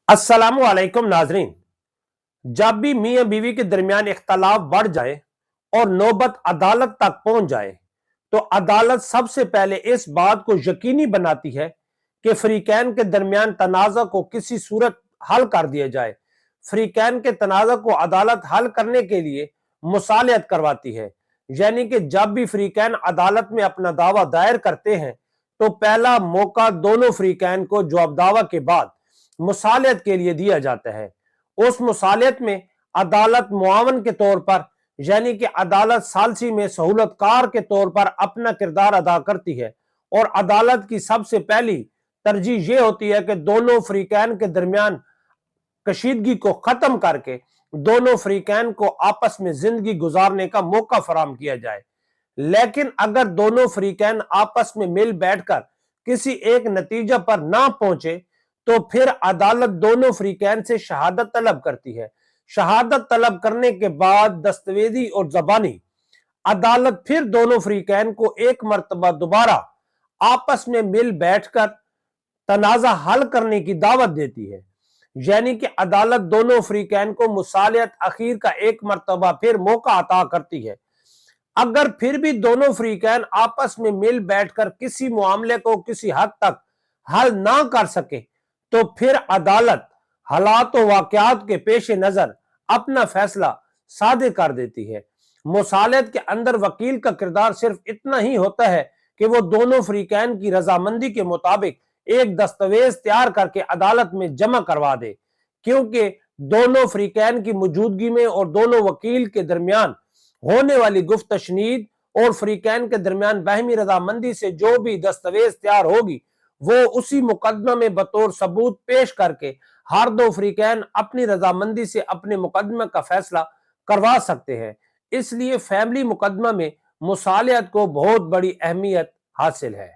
अस्सलामु अलैकुम नाजरीन। जब भी मियाँ बीवी के दरमियान इख्तलाफ बढ़ जाए और नौबत अदालत तक पहुंच जाए तो अदालत सबसे पहले इस बात को यकीनी बनाती है कि फरीकैन के दरमियान तनाज़ा को किसी सूरत हल कर दिया जाए। फरीकैन के तनाज़ा को अदालत हल करने के लिए मुसालियत करवाती है, यानी कि जब भी फरीकैन अदालत में अपना दावा दायर करते हैं तो पहला मौका दोनों फरीकैन को जवाब दावा के बाद मुसालियत के लिए दिया जाता है। उस मुसालियत में अदालत मुआवन के तौर पर, यानी कि अदालत सालसी में सहूलतकार के तौर पर अपना किरदार अदा करती है और अदालत की सबसे पहली तरजीह यह होती है कि दोनों फरीकैन के दरमियान कशीदगी को खत्म करके दोनों फरीकैन को आपस में जिंदगी गुजारने का मौका फराहम किया जाए। लेकिन अगर दोनों फरीकैन आपस में मिल बैठकर किसी एक नतीजा पर ना पहुंचे तो फिर अदालत दोनों फरीकैन से शहादत तलब करती है। शहादत तलब करने के बाद दस्तावेजी और जबानी अदालत फिर दोनों फरीकैन को एक मर्तबा दोबारा आपस में मिल बैठकर तनाज़ा हल करने की दावत देती है, यानी कि अदालत दोनों फरीकैन को मुसालियत अखीर का एक मर्तबा फिर मौका अता करती है। अगर फिर भी दोनों फरीकैन आपस में मिल बैठकर किसी मामले को किसी हद तक हल ना कर सके तो फिर अदालत हालात व वाक़यात के पेश नजर अपना फैसला सादे कर देती है। मुसालियत के अंदर वकील का किरदार सिर्फ इतना ही होता है कि वो दोनों फरीकैन की रजामंदी के मुताबिक एक दस्तावेज तैयार करके अदालत में जमा करवा दे, क्योंकि दोनों फरीकैन की मौजूदगी में और दोनों वकील के दरमियान होने वाली गुफ्त तशनीद और फरीकैन के दरमियान बाहमी रजामंदी से जो भी दस्तावेज तैयार होगी वो उसी मुकदमा में बतौर सबूत पेश करके हर दो फरीकैन अपनी रजामंदी से अपने मुकदमे का फैसला करवा सकते हैं। इसलिए फैमिली मुकदमा में मुसालियत को बहुत बड़ी अहमियत हासिल है।